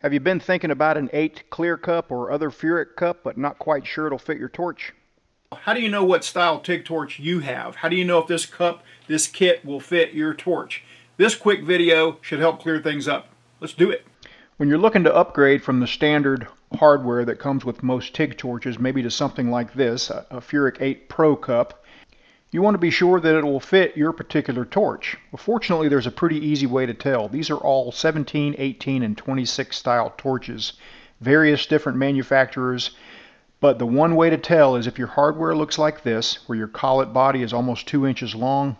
Have you been thinking about an 8 clear cup or other Furick cup, but not quite sure it'll fit your torch? How do you know what style TIG torch you have? How do you know if this cup, this kit will fit your torch? This quick video should help clear things up. Let's do it. When you're looking to upgrade from the standard hardware that comes with most TIG torches, maybe to something like this, a Furick 8 Pro Cup, you want to be sure that it will fit your particular torch. Well, fortunately, there's a pretty easy way to tell. These are all 17, 18, and 26 style torches, various different manufacturers. But the one way to tell is if your hardware looks like this, where your collet body is almost 2 inches long,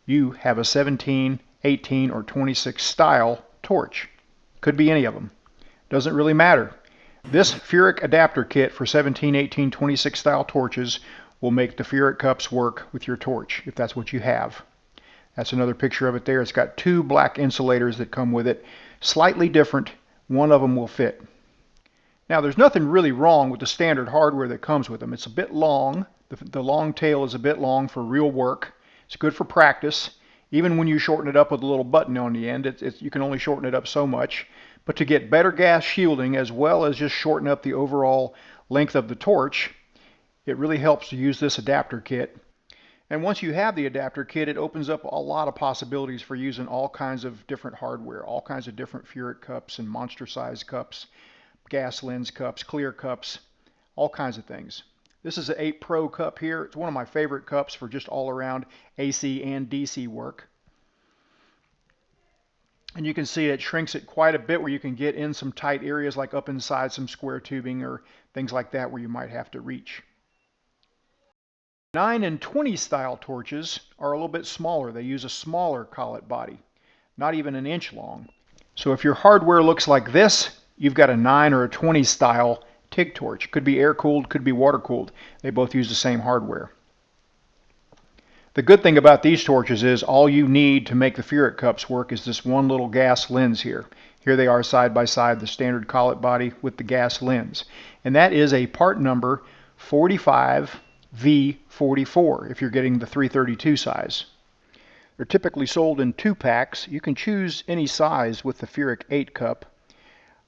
you have a 17, 18, or 26 style torch. Could be any of them. Doesn't really matter. This Furick adapter kit for 17, 18, 26 style torches will make the Furick cups work with your torch, if that's what you have. That's another picture of it there. It's got 2 black insulators that come with it. Slightly different. One of them will fit. Now, there's nothing really wrong with the standard hardware that comes with them. It's a bit long. The long tail is a bit long for real work. It's good for practice. Even when you shorten it up with a little button on the end, you can only shorten it up so much. But to get better gas shielding, as well as just shorten up the overall length of the torch, it really helps to use this adapter kit. And once you have the adapter kit, it opens up a lot of possibilities for using all kinds of different hardware, all kinds of different Furick cups and monster size cups, gas lens cups, clear cups, all kinds of things. This is an 8 Pro cup here. It's one of my favorite cups for just all around AC and DC work. And you can see it shrinks it quite a bit where you can get in some tight areas like up inside some square tubing or things like that where you might have to reach. 9 and 20 style torches are a little bit smaller. They use a smaller collet body, not even an inch long. So if your hardware looks like this, you've got a 9 or a 20 style TIG torch. Could be air cooled, could be water cooled. They both use the same hardware. The good thing about these torches is all you need to make the Furick cups work is this one little gas lens here. Here they are side by side, the standard collet body with the gas lens. And that is a part number 45V44 if you're getting the 332 size. They're typically sold in 2 packs. You can choose any size with the Furick 8 cup.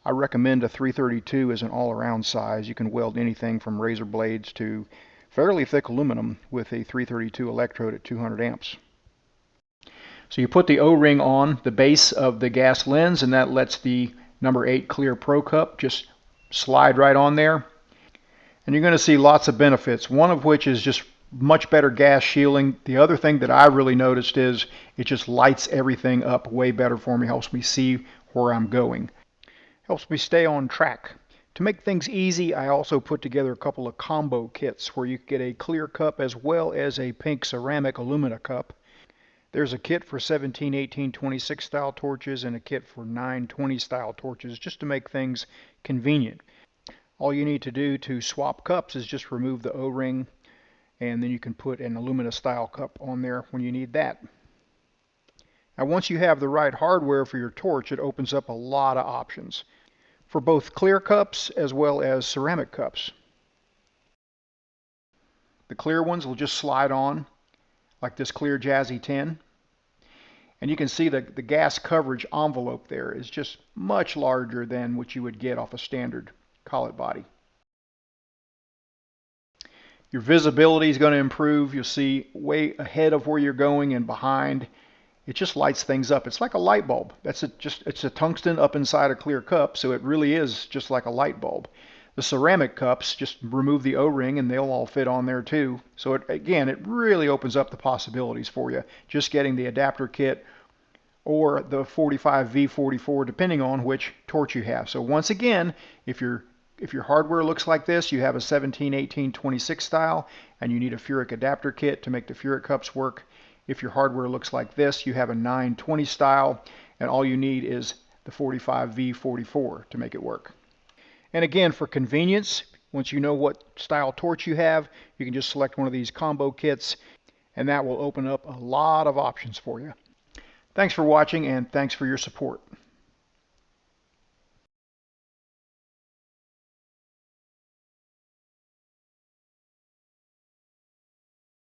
I recommend a 332 as an all-around size. You can weld anything from razor blades to fairly thick aluminum with a 332 electrode at 200 amps. So you put the O-ring on the base of the gas lens, and that lets the number 8 clear Pro Cup just slide right on there. And you're going to see lots of benefits, one of which is just much better gas shielding. The other thing that I really noticed is it just lights everything up way better for me, helps me see where I'm going. Helps me stay on track. To make things easy, I also put together a couple of combo kits where you get a clear cup as well as a pink ceramic alumina cup. There's a kit for 17, 18, 26 style torches and a kit for 9, 20 style torches just to make things convenient. All you need to do to swap cups is just remove the O-ring, and then you can put an alumina style cup on there when you need that. Now, once you have the right hardware for your torch, it opens up a lot of options for both clear cups as well as ceramic cups. The clear ones will just slide on like this clear Jazzy 10. And you can see the gas coverage envelope there is just much larger than what you would get off a standard collet body. Your visibility is going to improve. You'll see way ahead of where you're going and behind. It just lights things up. It's like a light bulb. It's a tungsten up inside a clear cup, so it really is just like a light bulb. The ceramic cups, just remove the O-ring and they'll all fit on there too. So again, it really opens up the possibilities for you. Just getting the adapter kit or the 45V44, depending on which torch you have. So once again, if your hardware looks like this, you have a 17, 18, 26 style, and you need a Furick adapter kit to make the Furick cups work. If your hardware looks like this, you have a 920 style, and all you need is the 45V44 to make it work. And again, for convenience, once you know what style torch you have, you can just select one of these combo kits, and that will open up a lot of options for you. Thanks for watching, and thanks for your support.